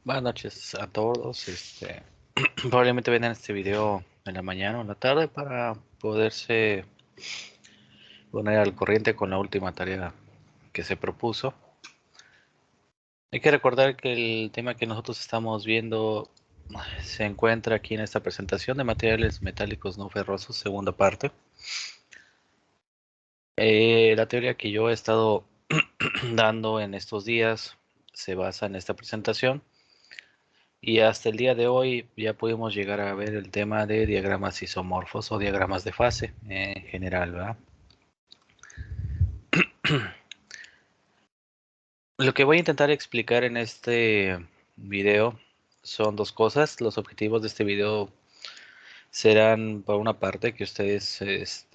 Buenas noches a todos. Probablemente vengan este video en la mañana o en la tarde para poderse poner al corriente con la última tarea que se propuso. Hay que recordar que el tema que nosotros estamos viendo se encuentra aquí en esta presentación de materiales metálicos no ferrosos, segunda parte. La teoría que yo he estado dando en estos días se basa en esta presentación. Y hasta el día de hoy ya pudimos llegar a ver el tema de diagramas isomorfos o diagramas de fase en general, ¿verdad? Lo que voy a intentar explicar en este video son dos cosas. Los objetivos de este video serán, por una parte, que ustedes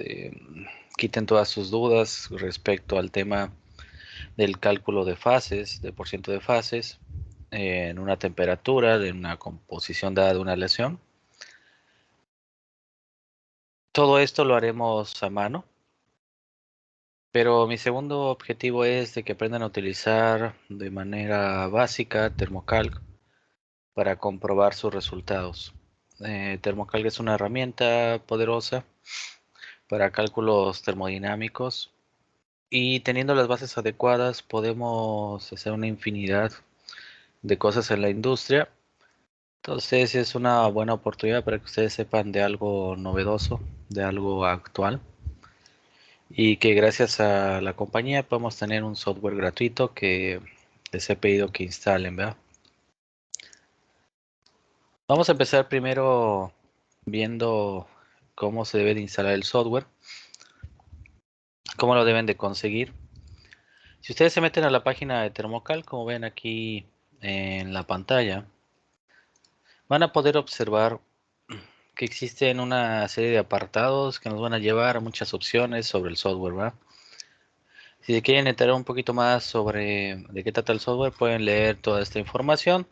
quiten todas sus dudas respecto al tema del cálculo de fases, de porciento de fases, en una temperatura, de una composición dada de una aleación. Todo esto lo haremos a mano. Pero mi segundo objetivo es de que aprendan a utilizar de manera básica Thermocalc para comprobar sus resultados. Thermocalc es una herramienta poderosa para cálculos termodinámicos y teniendo las bases adecuadas podemos hacer una infinidad de cosas en la industria. Entonces es una buena oportunidad para que ustedes sepan de algo novedoso, de algo actual. Y que gracias a la compañía podemos tener un software gratuito que les he pedido que instalen, ¿verdad? Vamos a empezar primero viendo cómo se debe de instalar el software, cómo lo deben de conseguir. Si ustedes se meten a la página de Thermocal, como ven aquí en la pantalla, van a poder observar que existen una serie de apartados que nos van a llevar a muchas opciones sobre el software, ¿verdad? Si se quieren enterar un poquito más sobre de qué trata el software, pueden leer toda esta información.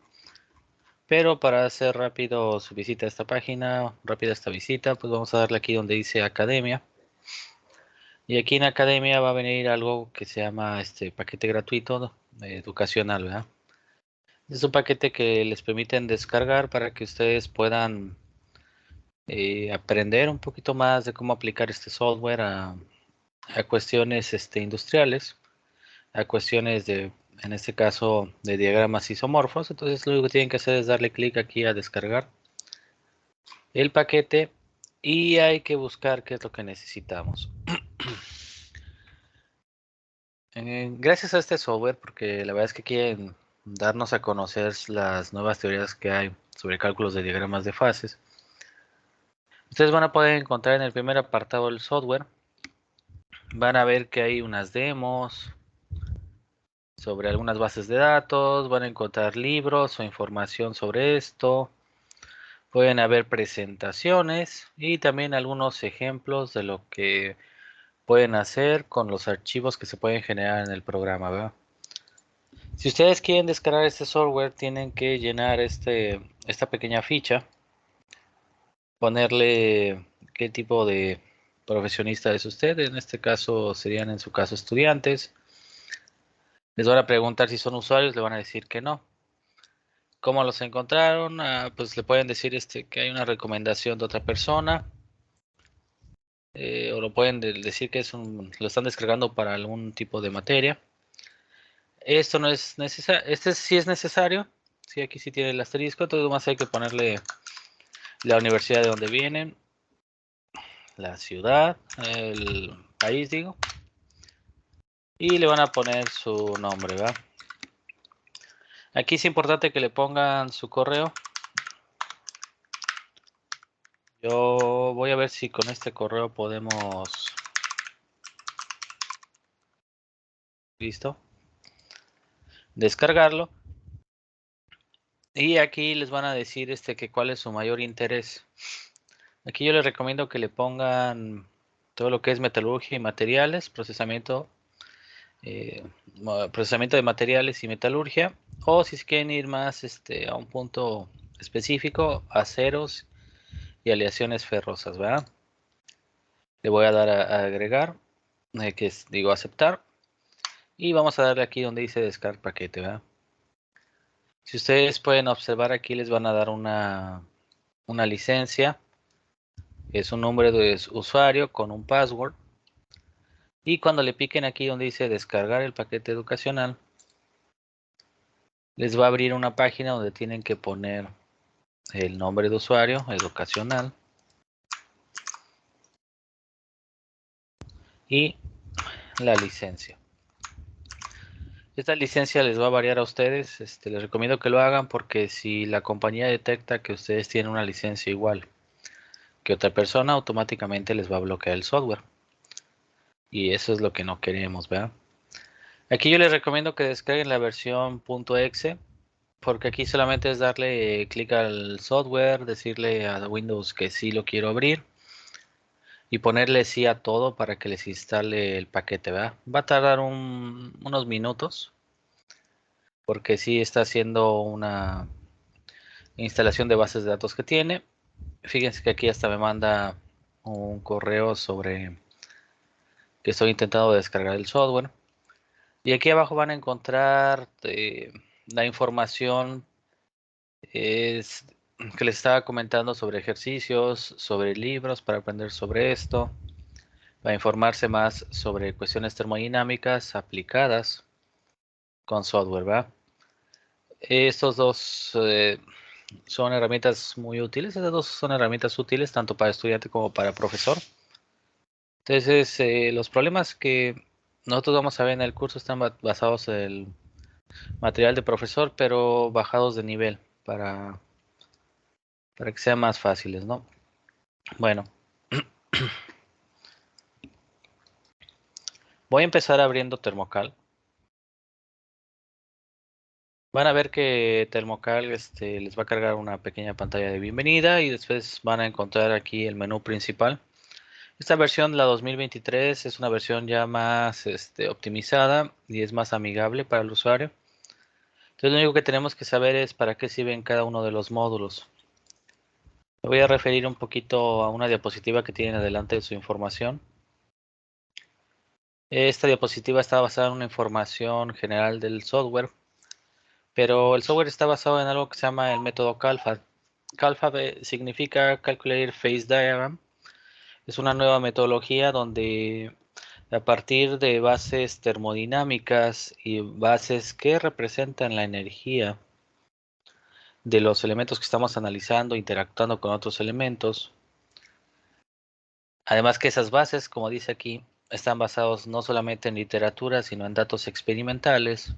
Pero para hacer rápido su visita a esta página, rápida esta visita, pues vamos a darle aquí donde dice Academia. Y aquí en Academia va a venir algo que se llama este paquete gratuito educacional, ¿verdad? Es un paquete que les permiten descargar para que ustedes puedan aprender un poquito más de cómo aplicar este software a cuestiones industriales, a cuestiones de, en este caso, de diagramas isomorfos. Entonces lo único que tienen que hacer es darle clic aquí a descargar el paquete y hay que buscar qué es lo que necesitamos. Gracias a este software, porque la verdad es que quieren darnos a conocer las nuevas teorías que hay sobre cálculos de diagramas de fases. Ustedes van a poder encontrar en el primer apartado del software, van a ver que hay unas demos sobre algunas bases de datos, van a encontrar libros o información sobre esto, pueden haber presentaciones y también algunos ejemplos de lo que pueden hacer con los archivos que se pueden generar en el programa, ¿verdad? Si ustedes quieren descargar este software, tienen que llenar esta pequeña ficha, ponerle qué tipo de profesionista es usted, en este caso serían en su caso estudiantes. Les van a preguntar si son usuarios, le van a decir que no. ¿Cómo los encontraron? Pues le pueden decir que hay una recomendación de otra persona. O lo pueden decir que lo están descargando para algún tipo de materia. Esto no es necesario, este sí es necesario. Sí, aquí sí tiene el asterisco, todo más hay que ponerle la universidad de donde vienen, la ciudad, el país, digo, y le van a poner su nombre, ¿verdad? Aquí es importante que le pongan su correo. Yo voy a ver si con este correo podemos... Listo. Descargarlo. Y aquí les van a decir que cuál es su mayor interés. Aquí yo les recomiendo que le pongan todo lo que es metalurgia y materiales, eh, procesamiento de materiales y metalurgia, o si se quieren ir más a un punto específico, aceros y aleaciones ferrosas, ¿verdad? Le voy a dar a agregar, digo aceptar, y vamos a darle aquí donde dice descargar paquete, ¿verdad? Si ustedes pueden observar aquí, les van a dar una licencia. Es un nombre de usuario con un password. Y cuando le piquen aquí donde dice descargar el paquete educacional, les va a abrir una página donde tienen que poner el nombre de usuario, educacional, y la licencia. Esta licencia les va a variar a ustedes. Les recomiendo que lo hagan porque si la compañía detecta que ustedes tienen una licencia igual que otra persona, automáticamente les va a bloquear el software. Y eso es lo que no queremos, ¿verdad? Aquí yo les recomiendo que descarguen la versión .exe porque aquí solamente es darle clic al software, decirle a Windows que sí lo quiero abrir y ponerle sí a todo para que les instale el paquete, ¿verdad? Va a tardar unos minutos porque sí está haciendo una instalación de bases de datos que tiene. Fíjense que aquí hasta me manda un correo sobre que estoy intentando descargar el software. Y aquí abajo van a encontrar la información es, que les estaba comentando sobre ejercicios, sobre libros para aprender sobre esto, para informarse más sobre cuestiones termodinámicas aplicadas con software, ¿verdad? Estos dos son herramientas muy útiles. Estas dos son herramientas útiles tanto para estudiante como para profesor. Entonces, los problemas que nosotros vamos a ver en el curso están basados en el material de profesor, pero bajados de nivel para que sean más fáciles, ¿no? Bueno, voy a empezar abriendo Thermocal. Van a ver que Thermocal les va a cargar una pequeña pantalla de bienvenida y después van a encontrar aquí el menú principal. Esta versión, la 2023, es una versión ya más optimizada y es más amigable para el usuario. Entonces lo único que tenemos que saber es para qué sirven cada uno de los módulos. Me voy a referir un poquito a una diapositiva que tienen adelante de su información. Esta diapositiva está basada en una información general del software, pero el software está basado en algo que se llama el método CALFA. CALFA significa Calculated Phase Diagram. Es una nueva metodología donde a partir de bases termodinámicas y bases que representan la energía de los elementos que estamos analizando, interactuando con otros elementos. Además que esas bases, como dice aquí, están basados no solamente en literatura, sino en datos experimentales.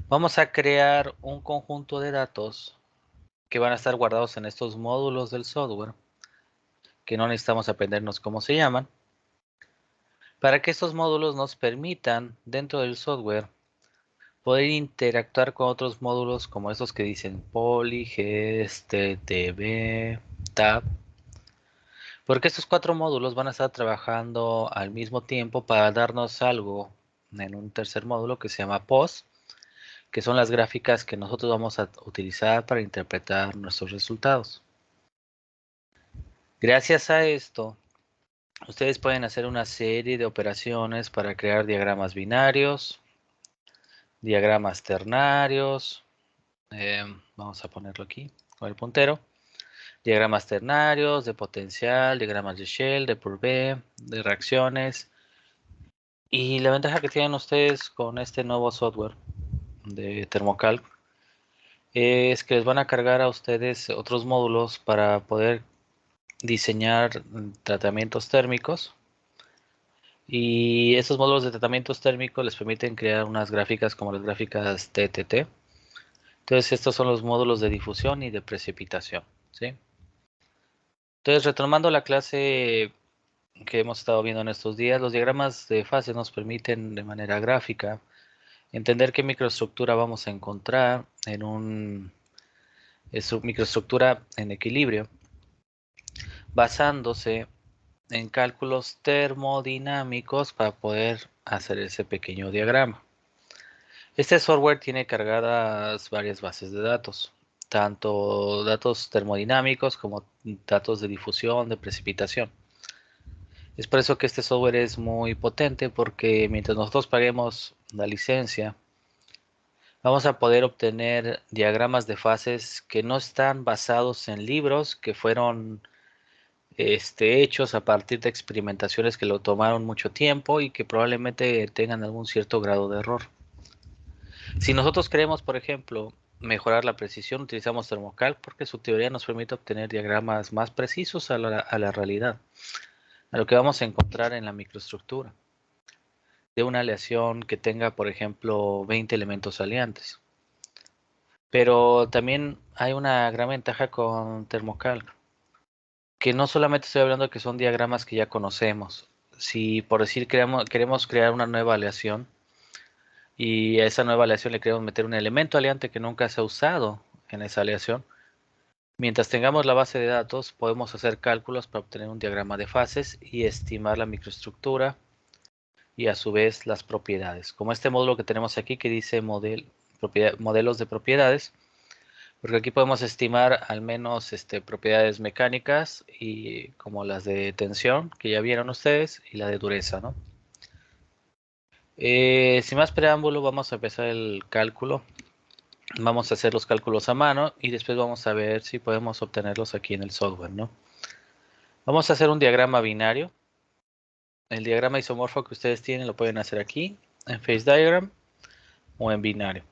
Vamos a crear un conjunto de datos que van a estar guardados en estos módulos del software, que no necesitamos aprendernos cómo se llaman, para que estos módulos nos permitan, dentro del software, poder interactuar con otros módulos como estos que dicen poly, gest, tb, tab, porque estos cuatro módulos van a estar trabajando al mismo tiempo para darnos algo en un tercer módulo que se llama post, que son las gráficas que nosotros vamos a utilizar para interpretar nuestros resultados. Gracias a esto, ustedes pueden hacer una serie de operaciones para crear diagramas binarios, diagramas ternarios, vamos a ponerlo aquí con el puntero, diagramas ternarios, de potencial, diagramas de Shell, de Purvé, de reacciones. Y la ventaja que tienen ustedes con este nuevo software de Thermocalc es que les van a cargar a ustedes otros módulos para poder diseñar tratamientos térmicos. Y esos módulos de tratamientos térmicos les permiten crear unas gráficas como las gráficas TTT. Entonces estos son los módulos de difusión y de precipitación, ¿sí? Entonces retomando la clase que hemos estado viendo en estos días, los diagramas de fase nos permiten de manera gráfica entender qué microestructura vamos a encontrar en un microestructura en equilibrio, basándose en cálculos termodinámicos para poder hacer ese pequeño diagrama. Este software tiene cargadas varias bases de datos, tanto datos termodinámicos como datos de difusión, de precipitación. Es por eso que este software es muy potente porque mientras nosotros paguemos la licencia, Vamos a poder obtener diagramas de fases que no están basados en libros que fueron hechos a partir de experimentaciones que lo tomaron mucho tiempo y que probablemente tengan algún cierto grado de error. Si nosotros queremos, por ejemplo, mejorar la precisión, utilizamos Thermocalc porque su teoría nos permite obtener diagramas más precisos a la realidad, a lo que vamos a encontrar en la microestructura de una aleación que tenga, por ejemplo, 20 elementos aliantes. Pero también hay una gran ventaja con Thermocalc, que no solamente estoy hablando de que son diagramas que ya conocemos. Si por decir queremos crear una nueva aleación y a esa nueva aleación le queremos meter un elemento aliante que nunca se ha usado en esa aleación, mientras tengamos la base de datos podemos hacer cálculos para obtener un diagrama de fases y estimar la microestructura y a su vez las propiedades. Como este módulo que tenemos aquí que dice modelos de propiedades, porque aquí podemos estimar al menos propiedades mecánicas y como las de tensión que ya vieron ustedes y la de dureza, ¿no? Sin más preámbulo, vamos a empezar el cálculo. Vamos a hacer los cálculos a mano y después vamos a ver si podemos obtenerlos aquí en el software, ¿no? Vamos a hacer un diagrama binario. El diagrama isomorfo que ustedes tienen lo pueden hacer aquí, en Phase Diagram o en binario.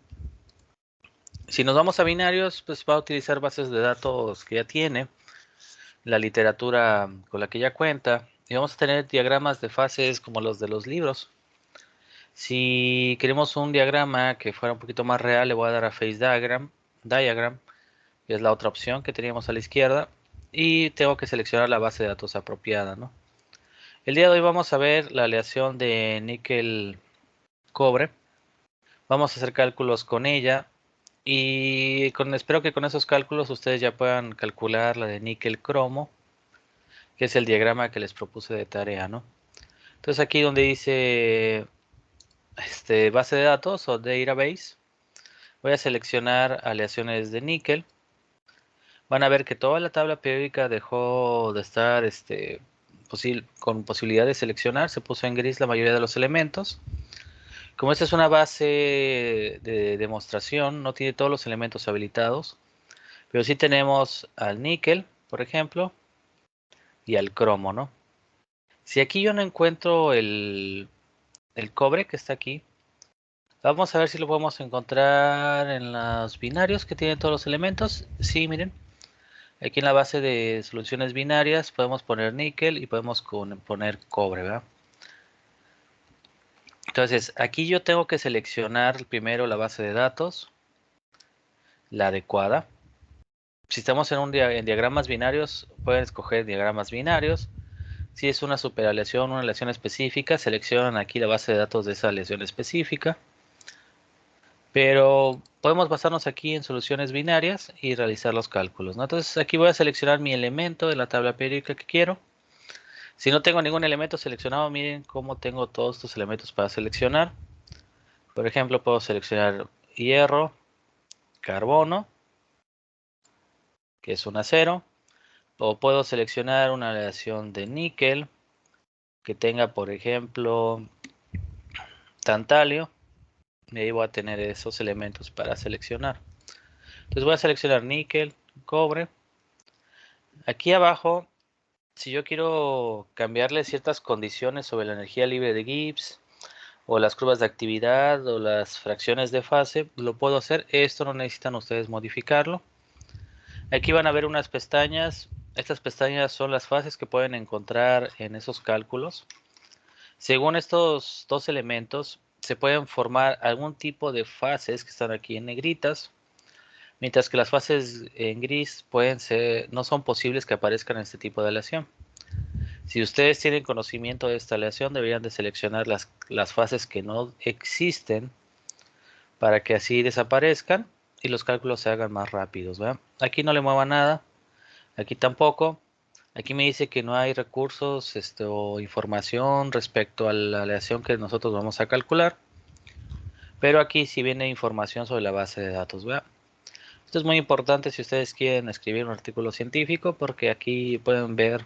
Si nos vamos a binarios, pues va a utilizar bases de datos que ya tiene, la literatura con la que ya cuenta, y vamos a tener diagramas de fases como los de los libros. Si queremos un diagrama que fuera un poquito más real, le voy a dar a Phase Diagram, que es la otra opción que teníamos a la izquierda, y tengo que seleccionar la base de datos apropiada, ¿no? El día de hoy vamos a ver la aleación de níquel-cobre. Vamos a hacer cálculos con ella y espero que con esos cálculos ustedes ya puedan calcular la de níquel-cromo, que es el diagrama que les propuse de tarea, ¿no? Entonces aquí donde dice base de datos o database, voy a seleccionar aleaciones de níquel. Van a ver que toda la tabla periódica dejó de estar con posibilidad de seleccionar, se puso en gris la mayoría de los elementos. Como esta es una base de demostración, no tiene todos los elementos habilitados, pero sí tenemos al níquel, por ejemplo, y al cromo, ¿no? Si aquí yo no encuentro el cobre que está aquí, vamos a ver si lo podemos encontrar en los binarios que tienen todos los elementos. Sí, miren, aquí en la base de soluciones binarias podemos poner níquel y podemos poner cobre, ¿verdad? Entonces, aquí yo tengo que seleccionar primero la base de datos, la adecuada. Si estamos en diagramas binarios, pueden escoger diagramas binarios. Si es una superaleación, una aleación específica, seleccionan aquí la base de datos de esa aleación específica. Pero podemos basarnos aquí en soluciones binarias y realizar los cálculos, ¿no? Entonces aquí voy a seleccionar mi elemento de la tabla periódica que quiero. Si no tengo ningún elemento seleccionado, miren cómo tengo todos estos elementos para seleccionar. Por ejemplo, puedo seleccionar hierro, carbono, que es un acero. O puedo seleccionar una aleación de níquel que tenga, por ejemplo, tantalio. Y ahí voy a tener esos elementos para seleccionar. Entonces voy a seleccionar níquel, cobre. Aquí abajo, si yo quiero cambiarle ciertas condiciones sobre la energía libre de Gibbs, o las curvas de actividad, o las fracciones de fase, lo puedo hacer. Esto no necesitan ustedes modificarlo. Aquí van a ver unas pestañas. Estas pestañas son las fases que pueden encontrar en esos cálculos. Según estos dos elementos, se pueden formar algún tipo de fases que están aquí en negritas, mientras que las fases en gris no son posibles que aparezcan en este tipo de aleación. Si ustedes tienen conocimiento de esta aleación, deberían de seleccionar las fases que no existen para que así desaparezcan y los cálculos se hagan más rápidos, ¿verdad? Aquí no le mueva nada, aquí tampoco. Aquí me dice que no hay recursos o información respecto a la aleación que nosotros vamos a calcular. Pero aquí sí viene información sobre la base de datos, ¿verdad? Esto es muy importante si ustedes quieren escribir un artículo científico porque aquí pueden ver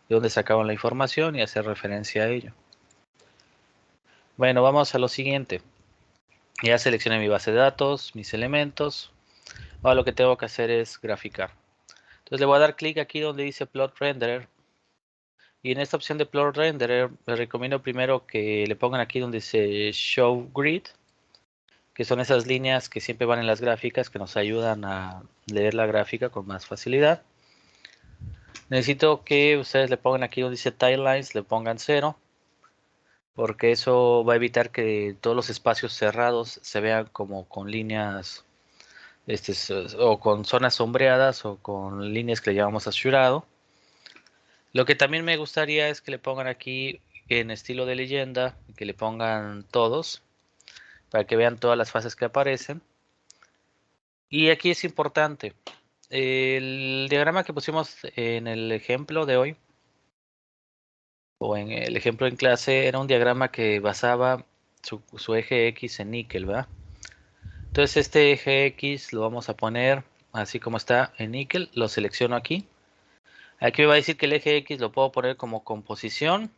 de dónde sacaban la información y hacer referencia a ello. Bueno, vamos a lo siguiente. Ya seleccioné mi base de datos, mis elementos. Ahora lo que tengo que hacer es graficar. Entonces le voy a dar clic aquí donde dice Plot Renderer. Y en esta opción de Plot Renderer, les recomiendo primero que le pongan aquí donde dice Show Grid, que son esas líneas que siempre van en las gráficas que nos ayudan a leer la gráfica con más facilidad. Necesito que ustedes le pongan aquí donde dice Timelines, le pongan 0, porque eso va a evitar que todos los espacios cerrados se vean como con líneas o con zonas sombreadas o con líneas que le llamamos asurado. Lo que también me gustaría es que le pongan aquí en estilo de leyenda, que le pongan todos, para que vean todas las fases que aparecen. Y aquí es importante, el diagrama que pusimos en el ejemplo de hoy, o en el ejemplo en clase, era un diagrama que basaba su eje X en níquel, ¿verdad? Entonces este eje X lo vamos a poner así como está en níquel, lo selecciono aquí. Aquí me va a decir que el eje X lo puedo poner como composición.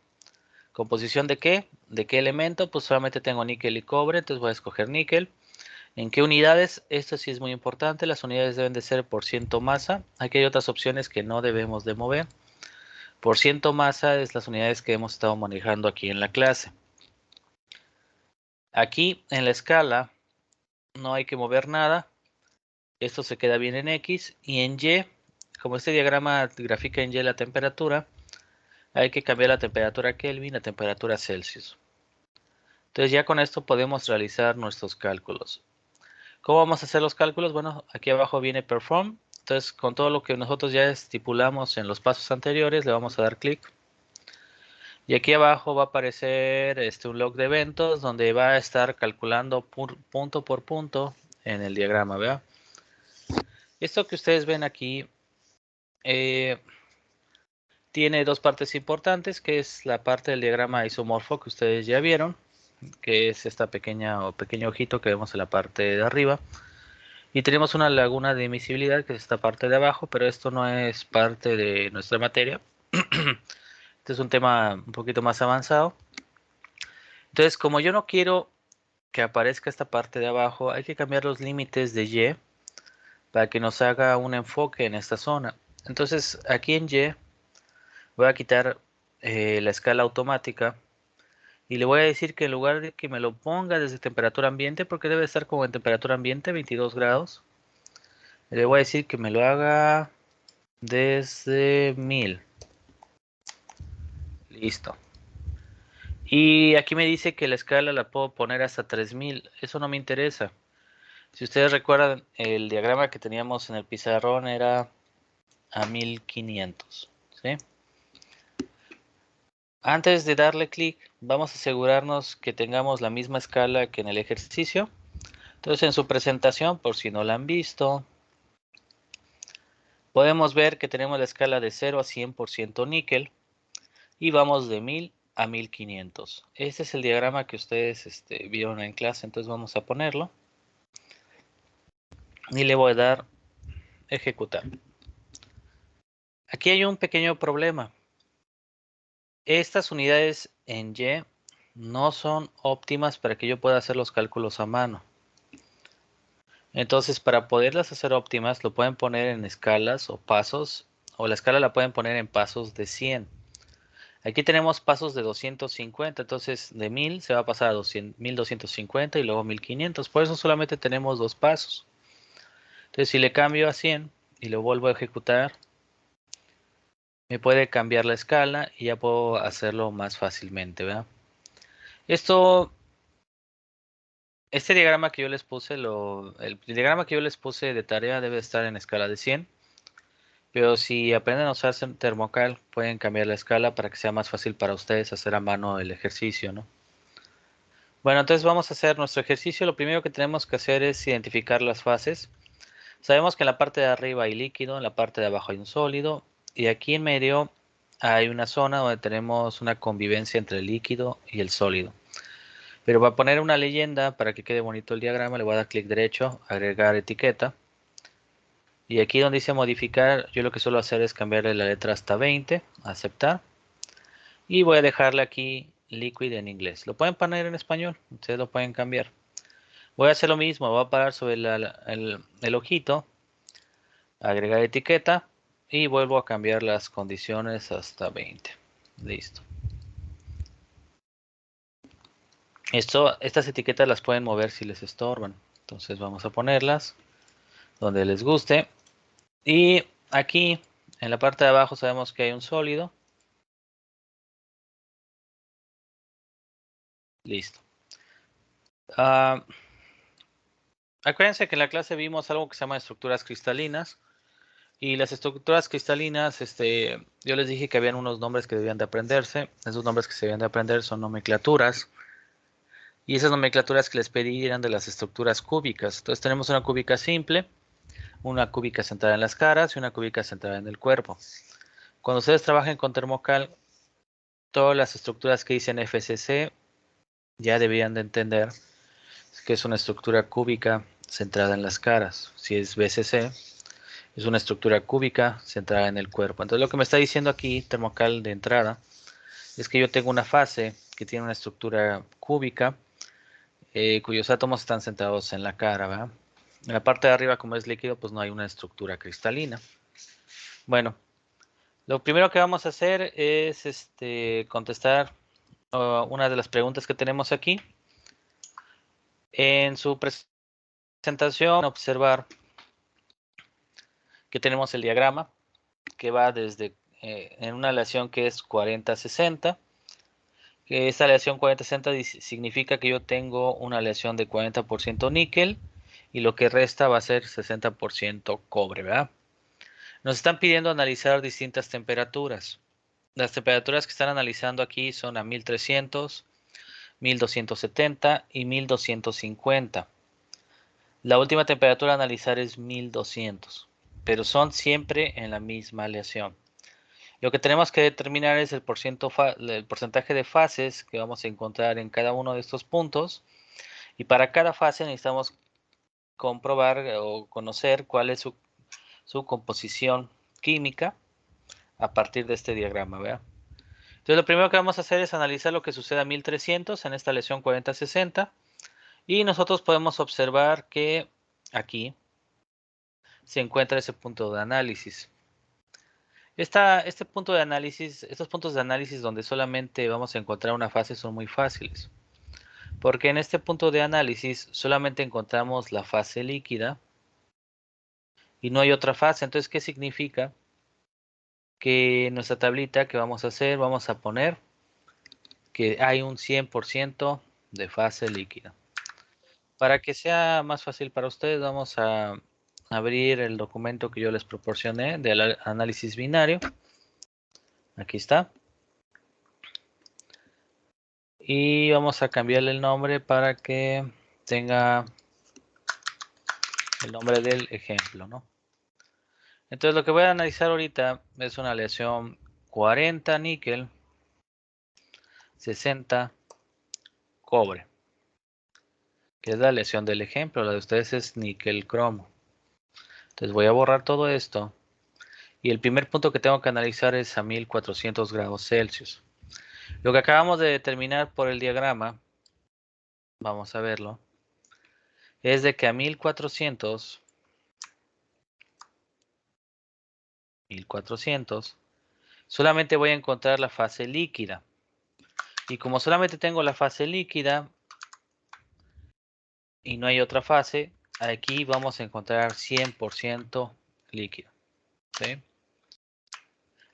¿Composición de qué? ¿De qué elemento? Pues solamente tengo níquel y cobre, entonces voy a escoger níquel. ¿En qué unidades? Esto sí es muy importante, las unidades deben de ser por ciento masa. Aquí hay otras opciones que no debemos de mover. Por ciento masa es las unidades que hemos estado manejando aquí en la clase. Aquí en la escala no hay que mover nada. Esto se queda bien en X y en Y, como este diagrama grafica en Y la temperatura, hay que cambiar la temperatura Kelvin a temperatura Celsius. Entonces ya con esto podemos realizar nuestros cálculos. ¿Cómo vamos a hacer los cálculos? Bueno, aquí abajo viene Perform. Entonces con todo lo que nosotros ya estipulamos en los pasos anteriores, le vamos a dar clic. Y aquí abajo va a aparecer un log de eventos donde va a estar calculando punto por punto en el diagrama, ¿verdad? Esto que ustedes ven aquí eh, tiene dos partes importantes, que es la parte del diagrama isomorfo que ustedes ya vieron, que es esta pequeña o pequeño ojito que vemos en la parte de arriba. Y tenemos una laguna de emisibilidad, que es esta parte de abajo, pero esto no es parte de nuestra materia. Este es un tema un poquito más avanzado. Entonces, como yo no quiero que aparezca esta parte de abajo, hay que cambiar los límites de Y para que nos haga un enfoque en esta zona. Entonces, aquí en Y voy a quitar la escala automática y le voy a decir que en lugar de que me lo ponga desde temperatura ambiente, porque debe estar como en temperatura ambiente, 22 grados, le voy a decir que me lo haga desde 1000. Listo. Y aquí me dice que la escala la puedo poner hasta 3000. Eso no me interesa. Si ustedes recuerdan, el diagrama que teníamos en el pizarrón era a 1500. ¿Sí? Antes de darle clic, vamos a asegurarnos que tengamos la misma escala que en el ejercicio. Entonces, en su presentación, por si no la han visto, podemos ver que tenemos la escala de 0 a 100% níquel y vamos de 1000 a 1500. Este es el diagrama que ustedes vieron en clase, entonces vamos a ponerlo y le voy a dar ejecutar. Aquí hay un pequeño problema. Estas unidades en Y no son óptimas para que yo pueda hacer los cálculos a mano. Entonces, para poderlas hacer óptimas, lo pueden poner en escalas o pasos, o la escala la pueden poner en pasos de 100. Aquí tenemos pasos de 250, entonces de 1000 se va a pasar a 200, 1250 y luego 1500. Por eso solamente tenemos dos pasos. Entonces, si le cambio a 100 y lo vuelvo a ejecutar, me puede cambiar la escala y ya puedo hacerlo más fácilmente, ¿verdad? Este diagrama que yo les puse, el diagrama que yo les puse de tarea debe estar en escala de 100. Pero si aprenden a usar termocal, pueden cambiar la escala para que sea más fácil para ustedes hacer a mano el ejercicio, ¿no? Bueno, entonces vamos a hacer nuestro ejercicio. Lo primero que tenemos que hacer es identificar las fases. Sabemos que en la parte de arriba hay líquido, en la parte de abajo hay un sólido, y aquí en medio hay una zona donde tenemos una convivencia entre el líquido y el sólido. Pero para poner una leyenda, para que quede bonito el diagrama, le voy a dar clic derecho, agregar etiqueta. Y aquí donde dice modificar, yo lo que suelo hacer es cambiarle la letra hasta 20, aceptar. Y voy a dejarle aquí liquid en inglés. Lo pueden poner en español, ustedes lo pueden cambiar. Voy a hacer lo mismo, voy a parar sobre el ojito, agregar etiqueta y vuelvo a cambiar las condiciones hasta 20. Listo. Estas etiquetas las pueden mover si les estorban. Entonces vamos a ponerlas donde les guste. Y aquí en la parte de abajo sabemos que hay un sólido. Listo. Acuérdense que en la clase vimos algo que se llama estructuras cristalinas. Y las estructuras cristalinas, yo les dije que habían unos nombres que debían de aprenderse. Esos nombres que se debían de aprender son nomenclaturas. Y esas nomenclaturas que les pedí eran de las estructuras cúbicas. Entonces tenemos una cúbica simple, una cúbica centrada en las caras y una cúbica centrada en el cuerpo. Cuando ustedes trabajen con Thermocal, todas las estructuras que dicen FCC ya deberían de entender que es una estructura cúbica centrada en las caras. Si es BCC, es una estructura cúbica centrada en el cuerpo. Entonces lo que me está diciendo aquí Thermocal de entrada es que yo tengo una fase que tiene una estructura cúbica cuyos átomos están centrados en la cara, ¿verdad? En la parte de arriba, como es líquido, pues no hay una estructura cristalina. Bueno, lo primero que vamos a hacer es contestar una de las preguntas que tenemos aquí. En su presentación, observar que tenemos el diagrama que va desde en una aleación que es 40-60. Que esta aleación 40-60 significa que yo tengo una aleación de 40% níquel y lo que resta va a ser 60% cobre, ¿verdad? Nos están pidiendo analizar distintas temperaturas. Las temperaturas que están analizando aquí son a 1300, 1270 y 1250. La última temperatura a analizar es 1200, pero son siempre en la misma aleación. Lo que tenemos que determinar es el porcentaje de fases que vamos a encontrar en cada uno de estos puntos. Y para cada fase necesitamos comprobar o conocer cuál es su composición química a partir de este diagrama, ¿verdad? Entonces lo primero que vamos a hacer es analizar lo que sucede a 1300 en esta aleación 40-60 y nosotros podemos observar que aquí se encuentra ese punto de análisis. Este punto de análisis, estos puntos de análisis donde solamente vamos a encontrar una fase son muy fáciles, porque en este punto de análisis solamente encontramos la fase líquida y no hay otra fase. Entonces, ¿qué significa? Que en nuestra tablita que vamos a hacer, vamos a poner que hay un 100% de fase líquida. Para que sea más fácil para ustedes, vamos a abrir el documento que yo les proporcioné del análisis binario. Aquí está. Y vamos a cambiarle el nombre para que tenga el nombre del ejemplo, ¿no? Entonces lo que voy a analizar ahorita es una aleación 40 níquel, 60 cobre, que es la aleación del ejemplo. La de ustedes es níquel cromo. Entonces voy a borrar todo esto. Y el primer punto que tengo que analizar es a 1400 grados Celsius. Lo que acabamos de determinar por el diagrama, vamos a verlo, es de que a 1400, solamente voy a encontrar la fase líquida. Y como solamente tengo la fase líquida y no hay otra fase, aquí vamos a encontrar 100% líquido. ¿Sí?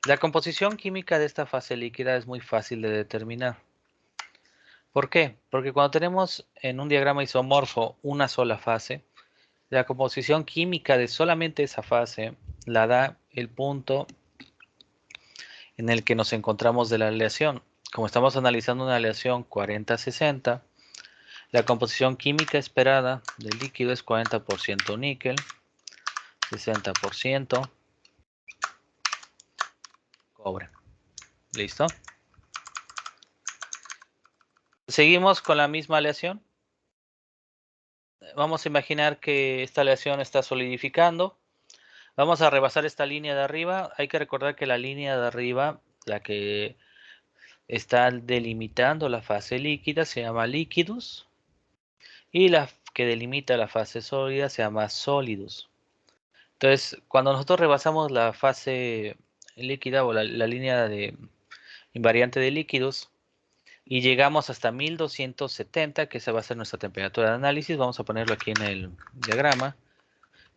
La composición química de esta fase líquida es muy fácil de determinar. ¿Por qué? Porque cuando tenemos en un diagrama isomorfo una sola fase, la composición química de solamente esa fase la da el punto en el que nos encontramos de la aleación. Como estamos analizando una aleación 40-60, la composición química esperada del líquido es 40% níquel, 60% cobre. ¿Listo? Seguimos con la misma aleación. Vamos a imaginar que esta aleación está solidificando. Vamos a rebasar esta línea de arriba. Hay que recordar que la línea de arriba, la que está delimitando la fase líquida, se llama líquidos. Y la que delimita la fase sólida se llama sólidos. Entonces, cuando nosotros rebasamos la fase líquida o la línea de invariante de líquidos y llegamos hasta 1270, que esa va a ser nuestra temperatura de análisis, vamos a ponerlo aquí en el diagrama,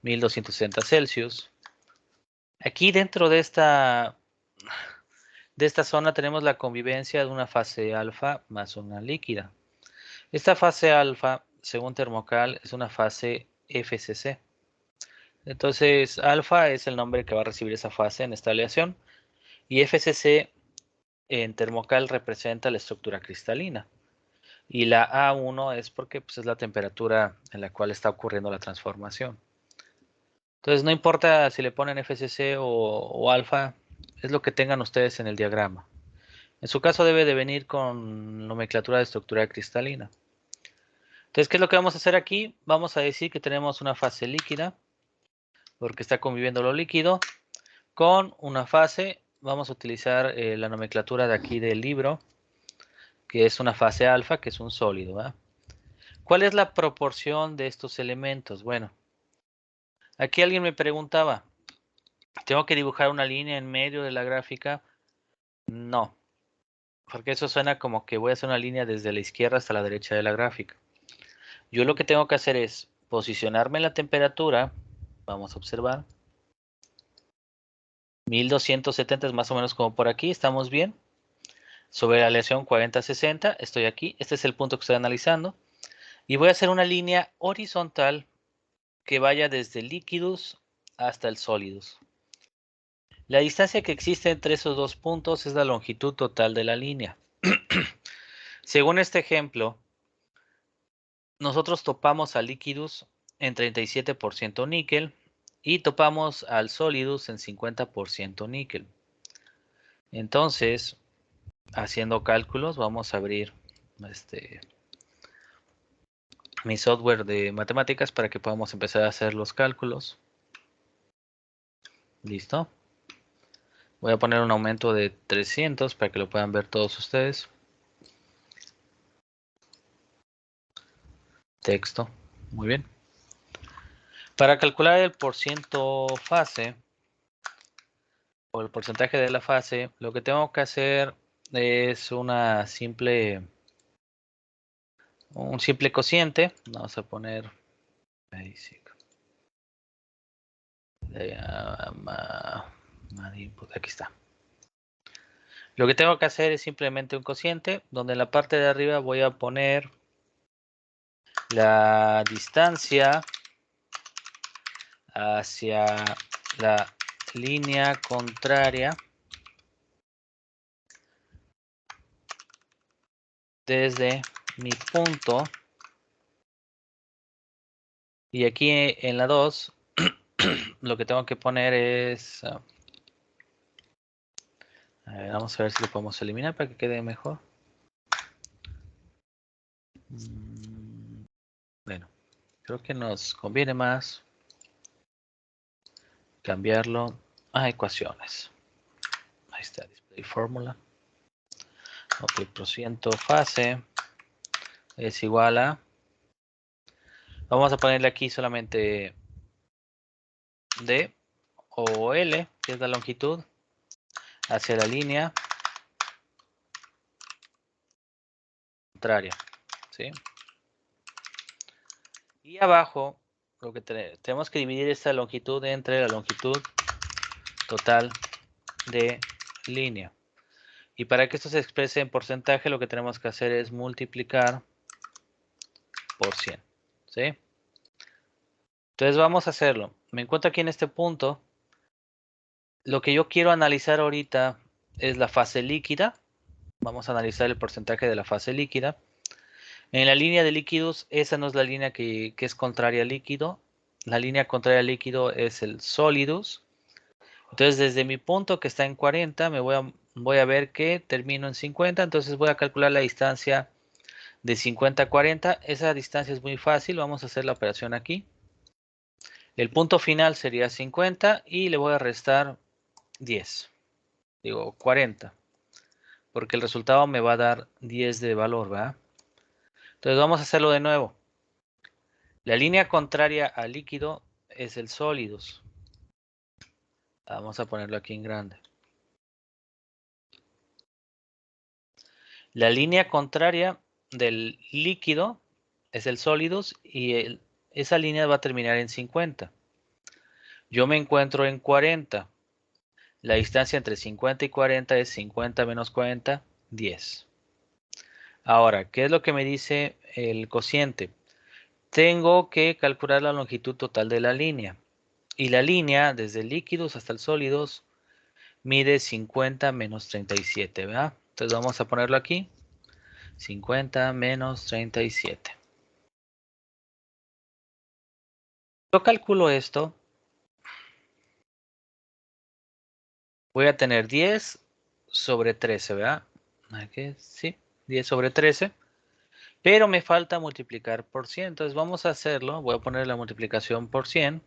1260 Celsius. Aquí dentro de esta zona tenemos la convivencia de una fase alfa más una líquida. Esta fase alfa, según Termocal, es una fase FCC. Entonces, alfa es el nombre que va a recibir esa fase en esta aleación y FCC en Termocal representa la estructura cristalina. Y la A1 es porque pues, es la temperatura en la cual está ocurriendo la transformación. Entonces, no importa si le ponen FCC o alfa, es lo que tengan ustedes en el diagrama. En su caso debe de venir con nomenclatura de estructura cristalina. Entonces, ¿qué es lo que vamos a hacer aquí? Vamos a decir que tenemos una fase líquida, porque está conviviendo lo líquido, con una fase. Vamos a utilizar la nomenclatura de aquí del libro, que es una fase alfa, que es un sólido, ¿verdad? ¿Cuál es la proporción de estos elementos? Bueno, aquí alguien me preguntaba, ¿tengo que dibujar una línea en medio de la gráfica? No, porque eso suena como que voy a hacer una línea desde la izquierda hasta la derecha de la gráfica. Yo lo que tengo que hacer es posicionarme en la temperatura. Vamos a observar. 1270 es más o menos como por aquí, estamos bien. Sobre la aleación 40-60, estoy aquí. Este es el punto que estoy analizando. Y voy a hacer una línea horizontal que vaya desde líquidos hasta el sólidos. La distancia que existe entre esos dos puntos es la longitud total de la línea. Según este ejemplo, nosotros topamos a líquidos en 37% níquel y topamos al sólidos en 50% níquel. Entonces, haciendo cálculos, vamos a abrir mi software de matemáticas para que podamos empezar a hacer los cálculos. Listo. Voy a poner un aumento de 300 para que lo puedan ver todos ustedes. Texto. Muy bien. Para calcular el porciento fase o el porcentaje de la fase, lo que tengo que hacer es un simple cociente. Vamos a poner basic. Aquí está. Lo que tengo que hacer es simplemente un cociente, donde en la parte de arriba voy a poner la distancia hacia la línea contraria desde mi punto. Y aquí en la 2, lo que tengo que poner es... vamos a ver si lo podemos eliminar para que quede mejor. Bueno, creo que nos conviene más cambiarlo a ecuaciones. Ahí está, display fórmula. Ok, porciento fase es igual a... Vamos a ponerle aquí solamente D o L, que es la longitud, hacia la línea contraria, ¿sí? Y abajo, lo que tenemos que dividir esta longitud entre la longitud total de línea. Y para que esto se exprese en porcentaje, lo que tenemos que hacer es multiplicar por 100, ¿sí? Entonces vamos a hacerlo. Me encuentro aquí en este punto. Lo que yo quiero analizar ahorita es la fase líquida. Vamos a analizar el porcentaje de la fase líquida. En la línea de líquidos, esa no es la línea que es contraria al líquido. La línea contraria al líquido es el sólidos. Entonces, desde mi punto que está en 40, voy a ver que termino en 50. Entonces, voy a calcular la distancia de 50 a 40. Esa distancia es muy fácil. Vamos a hacer la operación aquí. El punto final sería 50 y le voy a restar 10. Digo 40. Porque el resultado me va a dar 10 de valor, ¿verdad? Entonces, vamos a hacerlo de nuevo. La línea contraria al líquido es el sólidos. Vamos a ponerlo aquí en grande. La línea contraria del líquido es el sólidos y esa línea va a terminar en 50. Yo me encuentro en 40. La distancia entre 50 y 40 es 50 menos 40, 10. Ahora, ¿qué es lo que me dice el cociente? Tengo que calcular la longitud total de la línea. Y la línea, desde líquidos hasta el sólidos, mide 50 menos 37, ¿verdad? Entonces vamos a ponerlo aquí. 50 menos 37. Yo calculo esto. Voy a tener 10 sobre 13, ¿verdad? Aquí, sí, 10 sobre 13. Pero me falta multiplicar por 100. Entonces vamos a hacerlo. Voy a poner la multiplicación por 100.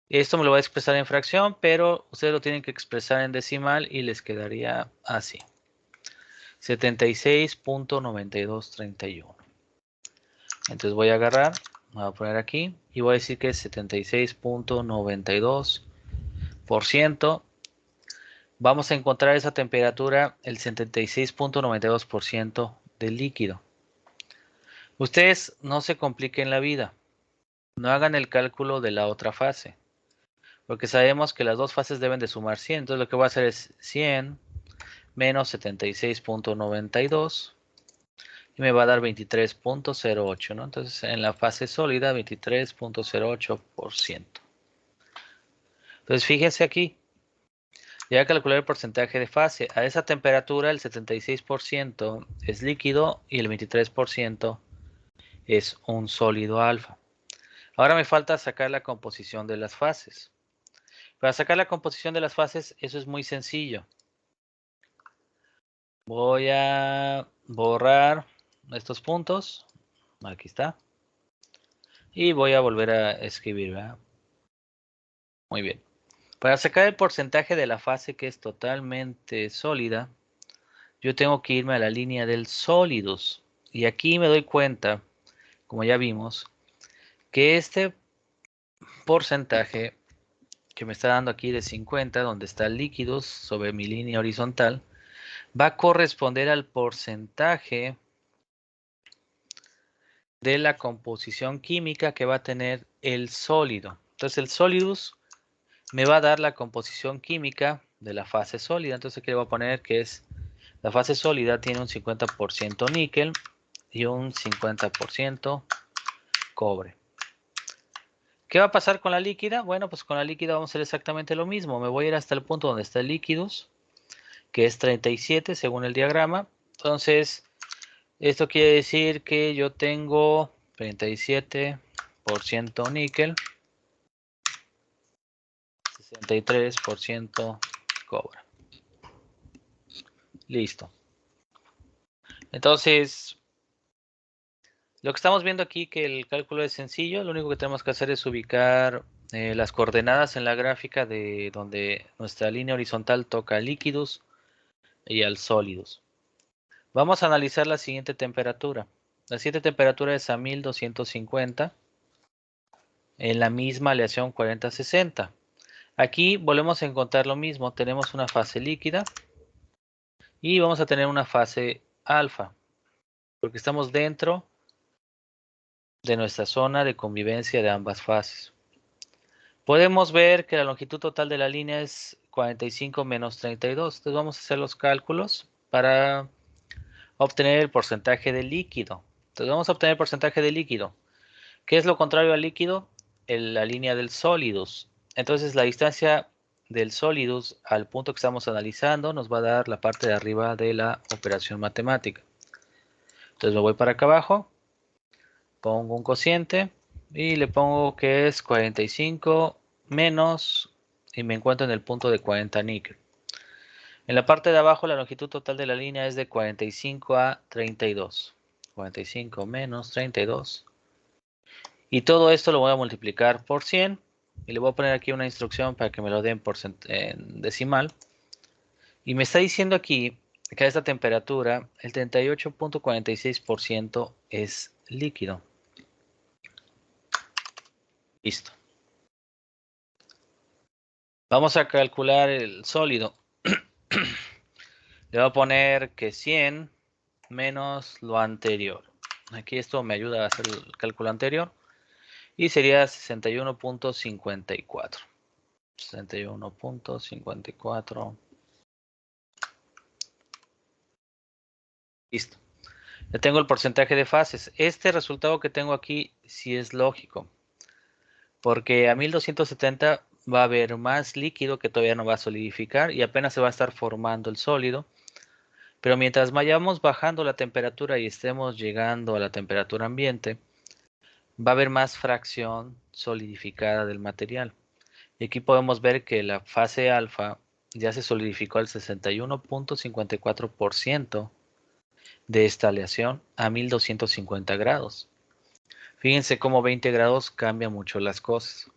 Esto me lo voy a expresar en fracción, pero ustedes lo tienen que expresar en decimal y les quedaría así. 76.9231. Entonces voy a agarrar, voy a poner aquí y voy a decir que es 76.92%. Vamos a encontrar esa temperatura, el 76.92% del líquido. Ustedes no se compliquen la vida. No hagan el cálculo de la otra fase. Porque sabemos que las dos fases deben de sumar 100. Entonces lo que voy a hacer es 100 menos 76.92 y me va a dar 23.08, ¿no? Entonces en la fase sólida 23.08%. Entonces fíjense aquí, ya calculé el porcentaje de fase. A esa temperatura el 76% es líquido y el 23% es un sólido alfa. Ahora me falta sacar la composición de las fases. Para sacar la composición de las fases, eso es muy sencillo. Voy a borrar estos puntos. Aquí está. Y voy a volver a escribir, ¿verdad? Muy bien. Para sacar el porcentaje de la fase que es totalmente sólida, yo tengo que irme a la línea del sólidos. Y aquí me doy cuenta, como ya vimos, que este porcentaje que me está dando aquí de 50, donde está líquidos sobre mi línea horizontal, va a corresponder al porcentaje de la composición química que va a tener el sólido. Entonces el sólidos me va a dar la composición química de la fase sólida. Entonces aquí le voy a poner que es la fase sólida tiene un 50% níquel y un 50% cobre. ¿Qué va a pasar con la líquida? Bueno, pues con la líquida vamos a hacer exactamente lo mismo. Me voy a ir hasta el punto donde está líquidos, que es 37 según el diagrama. Entonces, esto quiere decir que yo tengo 37% níquel, 63% cobre. Listo. Entonces, lo que estamos viendo aquí, que el cálculo es sencillo, lo único que tenemos que hacer es ubicar las coordenadas en la gráfica de donde nuestra línea horizontal toca a líquidos y al sólidos. Vamos a analizar la siguiente temperatura. La siguiente temperatura es a 1250 en la misma aleación 40-60. Aquí volvemos a encontrar lo mismo. Tenemos una fase líquida y vamos a tener una fase alfa, porque estamos dentro de nuestra zona de convivencia de ambas fases. Podemos ver que la longitud total de la línea es 45 menos 32. Entonces vamos a hacer los cálculos para obtener el porcentaje de líquido. Entonces vamos a obtener el porcentaje de líquido. ¿Qué es lo contrario al líquido? La línea del sólidos. Entonces la distancia del sólidos al punto que estamos analizando nos va a dar la parte de arriba de la operación matemática. Entonces me voy para acá abajo, pongo un cociente y le pongo que es 45 menos y me encuentro en el punto de 40 níquel. En la parte de abajo la longitud total de la línea es de 45 a 32. 45 menos 32. Y todo esto lo voy a multiplicar por 100. Y le voy a poner aquí una instrucción para que me lo den en decimal. Y me está diciendo aquí que a esta temperatura el 38.46% es líquido. Listo. Vamos a calcular el sólido. Le voy a poner que 100 menos lo anterior. Aquí esto me ayuda a hacer el cálculo anterior. Y sería 61.54. 61.54. Listo. Ya tengo el porcentaje de fases. Este resultado que tengo aquí sí es lógico. Porque a 1270 va a haber más líquido que todavía no va a solidificar y apenas se va a estar formando el sólido. Pero mientras vayamos bajando la temperatura y estemos llegando a la temperatura ambiente, va a haber más fracción solidificada del material. Y aquí podemos ver que la fase alfa ya se solidificó al 61.54% de esta aleación a 1250 grados. Fíjense cómo 20 grados cambia mucho las cosas.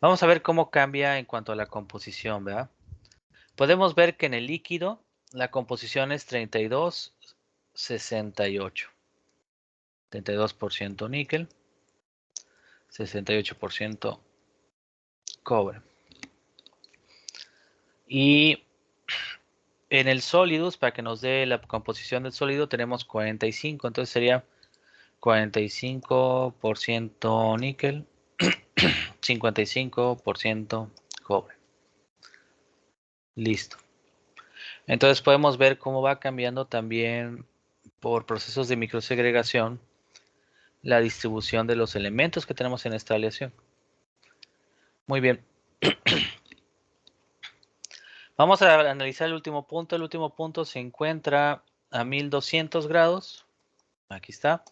Vamos a ver cómo cambia en cuanto a la composición, ¿verdad? Podemos ver que en el líquido la composición es 32-68. 32% níquel, 68% cobre. Y en el sólidos, para que nos dé la composición del sólido, tenemos 45. Entonces sería 45% níquel, 55% cobre. Listo. Entonces podemos ver cómo va cambiando también por procesos de microsegregación la distribución de los elementos que tenemos en esta aleación. Muy bien. Vamos a analizar el último punto. El último punto se encuentra a 1200 grados. Aquí está.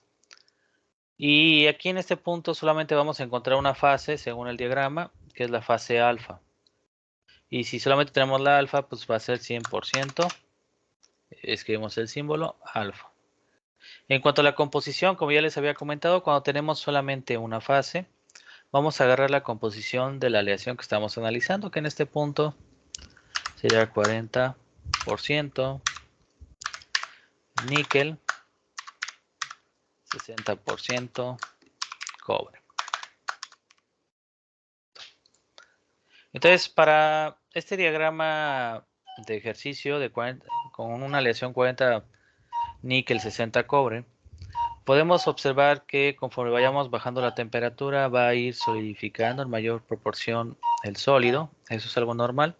Y aquí en este punto solamente vamos a encontrar una fase según el diagrama, que es la fase alfa. Y si solamente tenemos la alfa, pues va a ser 100%. Escribimos el símbolo alfa. En cuanto a la composición, como ya les había comentado, cuando tenemos solamente una fase, vamos a agarrar la composición de la aleación que estamos analizando, que en este punto sería 40% níquel, 60% cobre. Entonces, para este diagrama de ejercicio con una aleación 40 níquel, 60 cobre, podemos observar que conforme vayamos bajando la temperatura va a ir solidificando en mayor proporción el sólido. Eso es algo normal.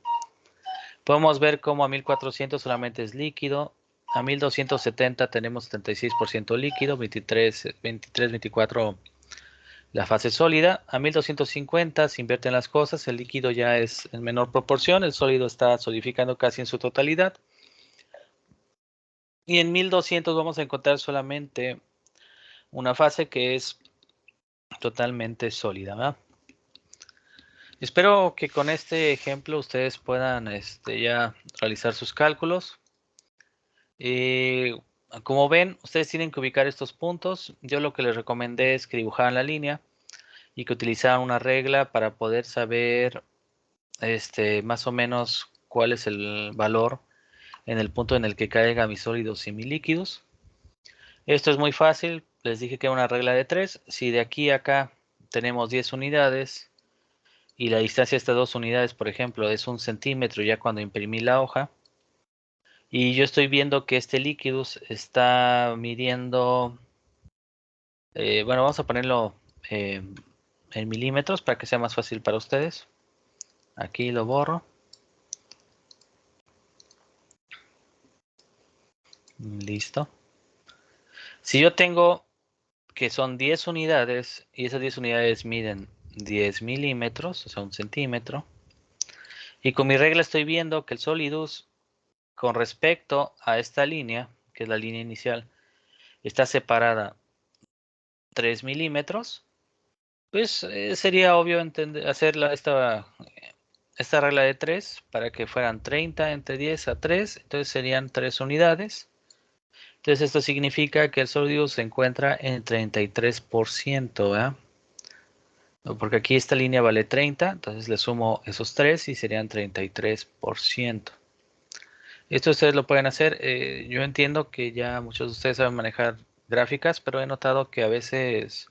Podemos ver cómo a 1400 solamente es líquido. A 1270 tenemos 76% líquido, 23, 24 la fase sólida. A 1250 se invierten las cosas, el líquido ya es en menor proporción, el sólido está solidificando casi en su totalidad. Y en 1200 vamos a encontrar solamente una fase que es totalmente sólida, ¿verdad? Espero que con este ejemplo ustedes puedan ya realizar sus cálculos. Como ven, ustedes tienen que ubicar estos puntos. Yo lo que les recomendé es que dibujaran la línea y que utilizaran una regla para poder saber más o menos cuál es el valor en el punto en el que caigan mis sólidos y mis líquidos. Esto es muy fácil. Les dije que era una regla de 3. Si de aquí a acá tenemos 10 unidades y la distancia de estas 2 unidades, por ejemplo, es 1 centímetro ya cuando imprimí la hoja, y yo estoy viendo que este líquido está midiendo, bueno, vamos a ponerlo en milímetros para que sea más fácil para ustedes. Aquí lo borro. Listo. Si yo tengo que son 10 unidades y esas 10 unidades miden 10 milímetros, o sea, 1 centímetro, y con mi regla estoy viendo que el solidus con respecto a esta línea, que es la línea inicial, está separada 3 milímetros, pues sería obvio hacer esta regla de 3 para que fueran 30 entre 10 a 3, entonces serían 3 unidades. Entonces esto significa que el sólido se encuentra en 33%, ¿verdad? Porque aquí esta línea vale 30, entonces le sumo esos 3 y serían 33%. Esto ustedes lo pueden hacer. Yo entiendo que ya muchos de ustedes saben manejar gráficas, pero he notado que a veces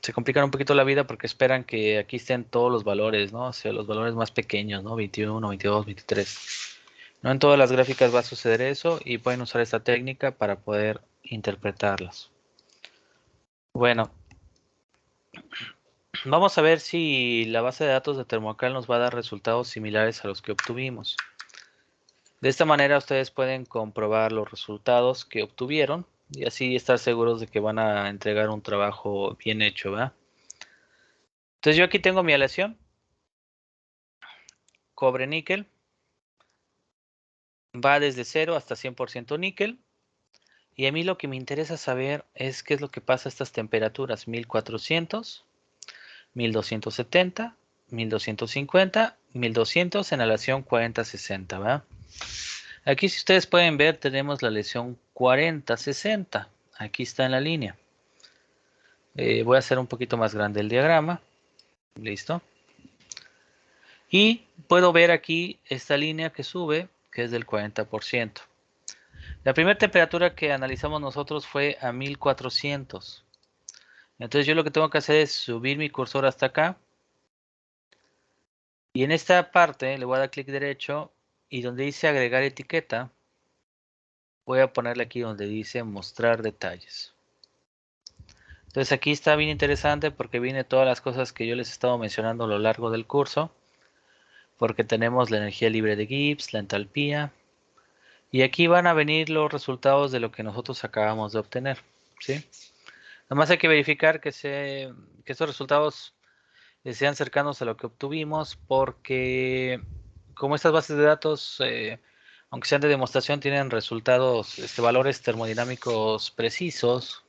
se complican un poquito la vida porque esperan que aquí estén todos los valores, ¿no? O sea, los valores más pequeños, ¿no? 21, 22, 23. No en todas las gráficas va a suceder eso y pueden usar esta técnica para poder interpretarlas. Bueno, vamos a ver si la base de datos de Thermocal nos va a dar resultados similares a los que obtuvimos. De esta manera ustedes pueden comprobar los resultados que obtuvieron y así estar seguros de que van a entregar un trabajo bien hecho, ¿verdad? Entonces yo aquí tengo mi aleación, cobre níquel, va desde 0 hasta 100% níquel. Y a mí lo que me interesa saber es qué es lo que pasa a estas temperaturas, 1400, 1270, 1250, 1200 en aleación 40-60, ¿verdad? Aquí si ustedes pueden ver tenemos la aleación 40-60, aquí está en la línea. Voy a hacer un poquito más grande el diagrama, listo. Y puedo ver aquí esta línea que sube, que es del 40%. La primera temperatura que analizamos nosotros fue a 1400. Entonces yo lo que tengo que hacer es subir mi cursor hasta acá. Y en esta parte le voy a dar clic derecho y donde dice agregar etiqueta, voy a ponerle aquí donde dice mostrar detalles. Entonces aquí está bien interesante porque viene todas las cosas que yo les he estado mencionando a lo largo del curso. Porque tenemos la energía libre de Gibbs, la entalpía. Y aquí van a venir los resultados de lo que nosotros acabamos de obtener. ¿Sí? Nada más hay que verificar que estos resultados sean cercanos a lo que obtuvimos porque como estas bases de datos, aunque sean de demostración, tienen resultados, valores termodinámicos precisos,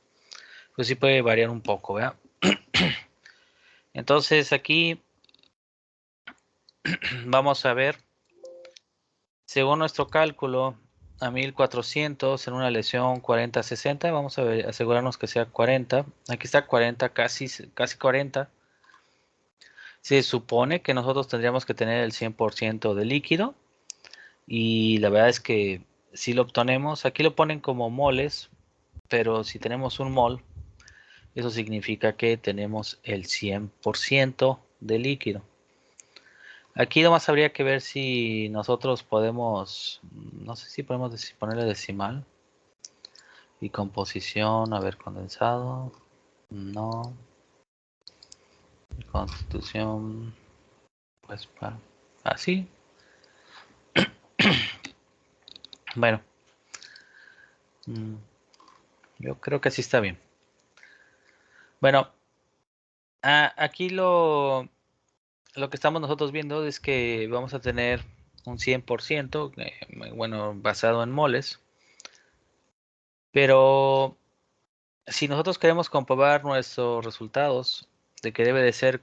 pues sí puede variar un poco, ¿verdad? Entonces aquí vamos a ver, según nuestro cálculo, a 1400 en una lesión 40-60, vamos a ver, asegurarnos que sea 40, aquí está 40, casi 40. Se supone que nosotros tendríamos que tener el 100% de líquido y la verdad es que si lo obtenemos, aquí lo ponen como moles, pero si tenemos un mol, eso significa que tenemos el 100% de líquido. Aquí nomás habría que ver si nosotros podemos, no sé si podemos ponerle decimal y composición, a ver, condensado, no, constitución, pues para, así, bueno. Yo creo que así está bien. Bueno, aquí lo que estamos nosotros viendo es que vamos a tener un 100%, bueno, basado en moles. Pero si nosotros queremos comprobar nuestros resultados de que debe de ser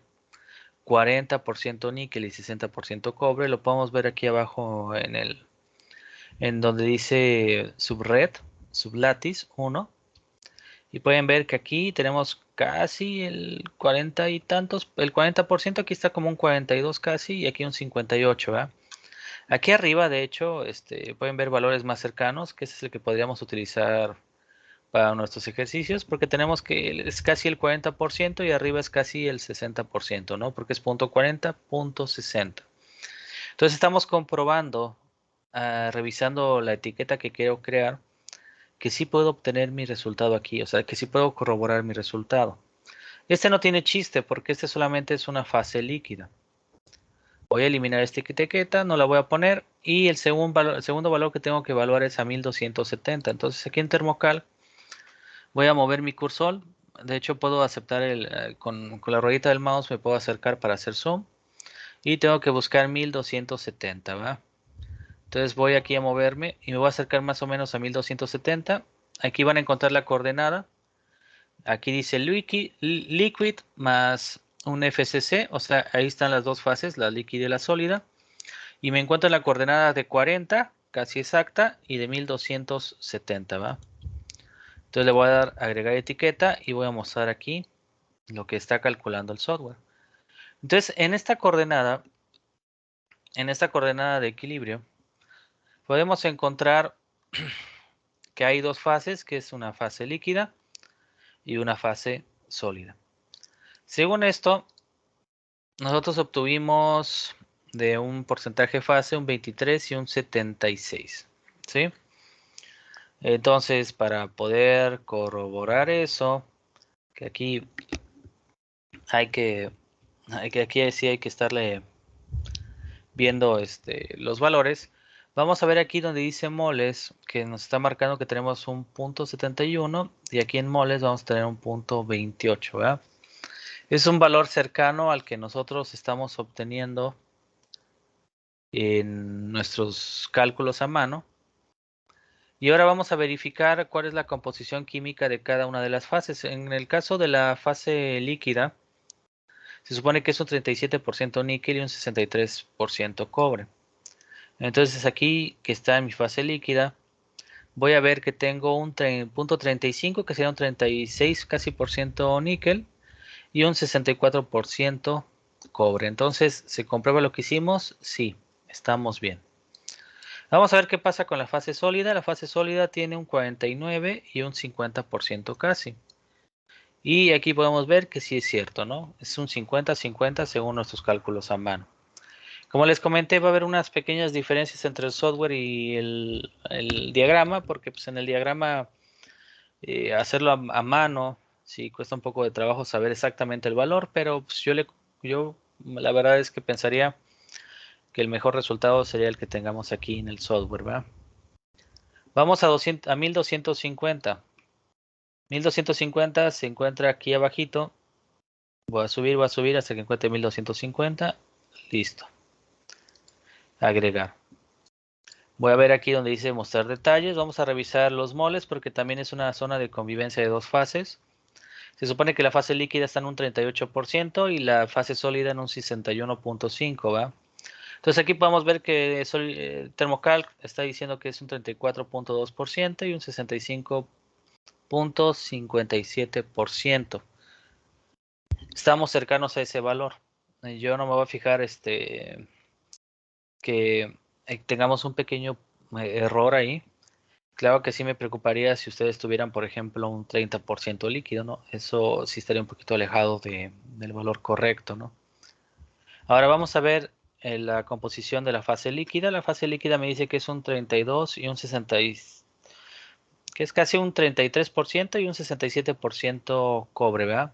40% níquel y 60% cobre, lo podemos ver aquí abajo en donde dice subred, sublatis 1. Y pueden ver que aquí tenemos casi el 40 y tantos, el 40%, aquí está como un 42 casi y aquí un 58, ¿verdad? Aquí arriba, de hecho, pueden ver valores más cercanos, que ese es el que podríamos utilizar para nuestros ejercicios, porque tenemos que es casi el 40% y arriba es casi el 60%, ¿no? Porque es punto 40, punto 60. Entonces estamos comprobando, revisando la etiqueta que quiero crear, que sí puedo obtener mi resultado aquí, o sea, que sí puedo corroborar mi resultado. Este no tiene chiste porque este solamente es una fase líquida. Voy a eliminar esta etiqueta, no la voy a poner y el segundo valor que tengo que evaluar es a 1270. Entonces aquí en Thermocal voy a mover mi cursor. De hecho puedo aceptar con la ruedita del mouse me puedo acercar para hacer zoom y tengo que buscar 1270, ¿va? Entonces voy aquí a moverme y me voy a acercar más o menos a 1270. Aquí van a encontrar la coordenada. Aquí dice liquid más un FCC, o sea, ahí están las dos fases, la líquida y la sólida. Y me encuentro en la coordenada de 40, casi exacta, y de 1270, ¿va? Entonces le voy a dar agregar etiqueta y voy a mostrar aquí lo que está calculando el software. Entonces, en esta coordenada de equilibrio, podemos encontrar que hay dos fases, que es una fase líquida y una fase sólida. Según esto, nosotros obtuvimos de un porcentaje fase un 23 y un 76, ¿sí? Entonces, para poder corroborar eso, que aquí aquí sí hay que estarle viendo los valores. Vamos a ver aquí donde dice moles, que nos está marcando que tenemos un punto 71 y aquí en moles vamos a tener un punto 28, ¿verdad? Es un valor cercano al que nosotros estamos obteniendo en nuestros cálculos a mano. Y ahora vamos a verificar cuál es la composición química de cada una de las fases. En el caso de la fase líquida, se supone que es un 37% níquel y un 63% cobre. Entonces aquí que está en mi fase líquida, voy a ver que tengo un punto 35 que sería un 36 casi por ciento níquel y un 64% cobre. Entonces, ¿se comprueba lo que hicimos? Sí, estamos bien. Vamos a ver qué pasa con la fase sólida. La fase sólida tiene un 49 y un 50% casi. Y aquí podemos ver que sí es cierto, ¿no? Es un 50-50 según nuestros cálculos a mano. Como les comenté, va a haber unas pequeñas diferencias entre el software y el diagrama, porque pues, en el diagrama hacerlo a mano, sí cuesta un poco de trabajo saber exactamente el valor, pero pues, yo la verdad es que pensaría que el mejor resultado sería el que tengamos aquí en el software, ¿verdad? Vamos a 1250. 1250 se encuentra aquí abajito. Voy a subir hasta que encuentre 1250. Listo. Agregar. Voy a ver aquí donde dice mostrar detalles. Vamos a revisar los moles porque también es una zona de convivencia de dos fases. Se supone que la fase líquida está en un 38% y la fase sólida en un 61.5%, ¿va? Entonces aquí podemos ver que Thermocalc está diciendo que es un 34.2% y un 65.57%. Estamos cercanos a ese valor. Yo no me voy a fijar que tengamos un pequeño error ahí. Claro que sí me preocuparía si ustedes tuvieran, por ejemplo, un 30% líquido, ¿no? Eso sí estaría un poquito alejado del valor correcto, ¿no? Ahora vamos a ver la composición de la fase líquida. La fase líquida me dice que es un 32 y un 60, que es casi un 33% y un 67% cobre, ¿verdad?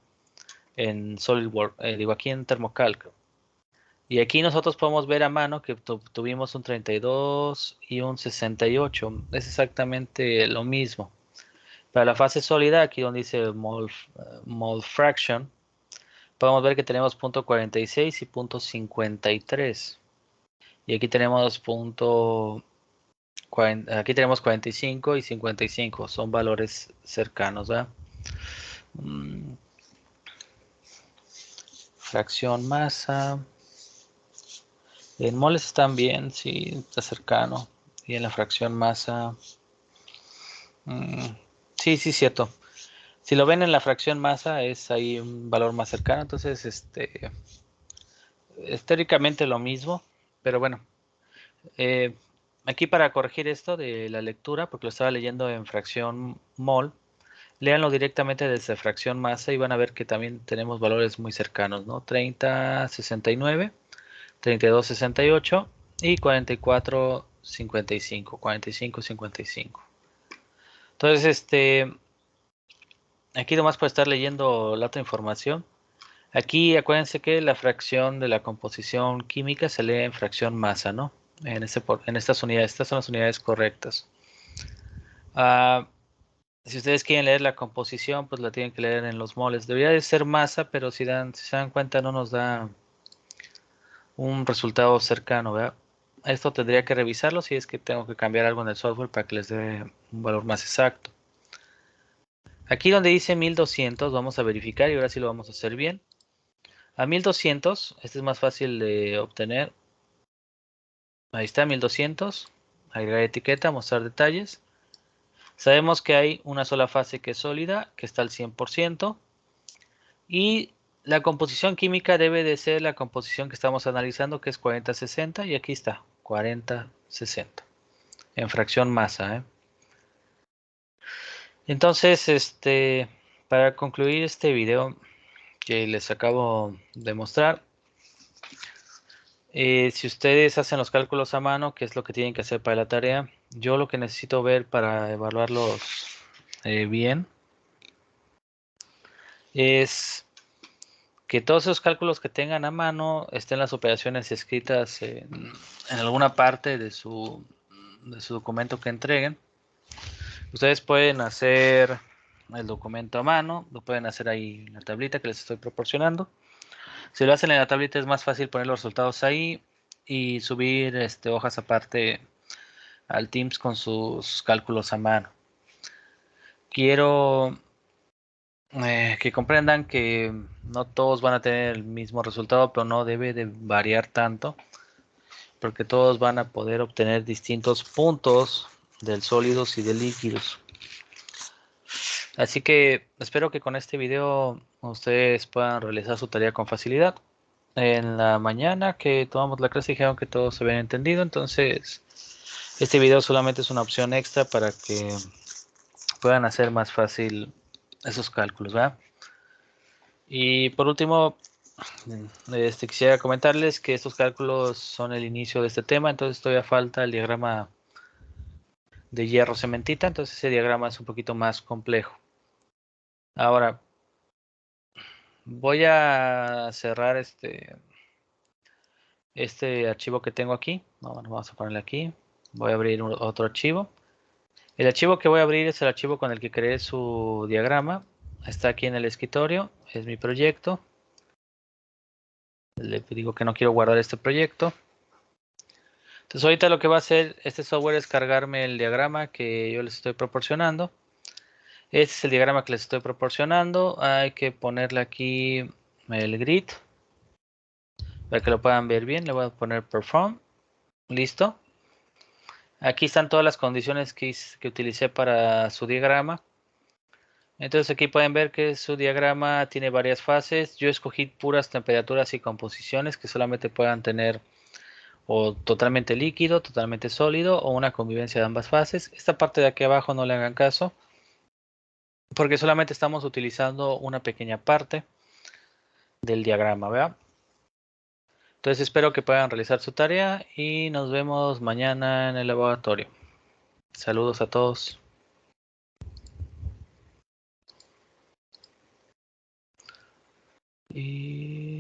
En SolidWorks, digo aquí en Thermocalc. Y aquí nosotros podemos ver a mano que tuvimos un 32 y un 68. Es exactamente lo mismo. Para la fase sólida, aquí donde dice mole fraction, podemos ver que tenemos punto 46 y punto 53. Y aquí tenemos aquí tenemos 45 y 55. Son valores cercanos, ¿verdad? Mm, Fracción masa. En moles están bien, sí, está cercano. Y en la fracción masa. Sí, sí, cierto. Si lo ven en la fracción masa, es ahí un valor más cercano. Entonces, es teóricamente lo mismo. Pero bueno, eh, aquí para corregir esto de la lectura, porque lo estaba leyendo en fracción mol, léanlo directamente desde fracción masa y van a ver que también tenemos valores muy cercanos, ¿no? 30,69, 32,68 y 44,55, 45,55. Entonces, aquí nomás por estar leyendo la otra información. Aquí acuérdense que la fracción de la composición química se lee en fracción masa, ¿no? En estas unidades, estas son las unidades correctas. Ah, si ustedes quieren leer la composición, pues la tienen que leer en los moles. Debería de ser masa, pero si se dan cuenta no nos da un resultado cercano, ¿verdad? Esto tendría que revisarlo si es que tengo que cambiar algo en el software para que les dé un valor más exacto. Aquí donde dice 1200 vamos a verificar y ahora sí lo vamos a hacer bien. A 1200, este es más fácil de obtener. Ahí está 1200. Agregar etiqueta, mostrar detalles. Sabemos que hay una sola fase que es sólida, que está al 100%. Y la composición química debe de ser la composición que estamos analizando, que es 40-60. Y aquí está, 40-60. En fracción masa, ¿eh? Entonces, para concluir este video, que les acabo de mostrar. Si ustedes hacen los cálculos a mano, ¿qué es lo que tienen que hacer para la tarea? Yo lo que necesito ver para evaluarlos bien es que todos esos cálculos que tengan a mano estén las operaciones escritas en alguna parte de su documento que entreguen. Ustedes pueden hacer el documento a mano, lo pueden hacer ahí en la tablita que les estoy proporcionando. Si lo hacen en la tablita es más fácil poner los resultados ahí y subir hojas aparte al Teams con sus cálculos a mano. Quiero que comprendan que no todos van a tener el mismo resultado, pero no debe de variar tanto, porque todos van a poder obtener distintos puntos de sólidos y de líquidos. Así que espero que con este video ustedes puedan realizar su tarea con facilidad. En la mañana que tomamos la clase dijeron que todos se habían entendido, entonces este video solamente es una opción extra para que puedan hacer más fácil esos cálculos, ¿verdad? Y por último, quisiera comentarles que estos cálculos son el inicio de este tema, entonces todavía falta el diagrama de hierro cementita, entonces ese diagrama es un poquito más complejo. Ahora, voy a cerrar este archivo que tengo aquí. Vamos a ponerle aquí. Voy a abrir otro archivo. El archivo que voy a abrir es el archivo con el que creé su diagrama. Está aquí en el escritorio. Es mi proyecto. Le digo que no quiero guardar este proyecto. Entonces ahorita lo que va a hacer este software es cargarme el diagrama que yo les estoy proporcionando. Este es el diagrama que les estoy proporcionando. Hay que ponerle aquí el grid para que lo puedan ver bien. Le voy a poner perform. Listo. Aquí están todas las condiciones que utilicé para su diagrama. Entonces aquí pueden ver que su diagrama tiene varias fases. Yo escogí puras temperaturas y composiciones que solamente puedan tener o totalmente líquido, totalmente sólido o una convivencia de ambas fases. Esta parte de aquí abajo no le hagan caso porque solamente estamos utilizando una pequeña parte del diagrama, ¿verdad? Entonces espero que puedan realizar su tarea y nos vemos mañana en el laboratorio. Saludos a todos. Y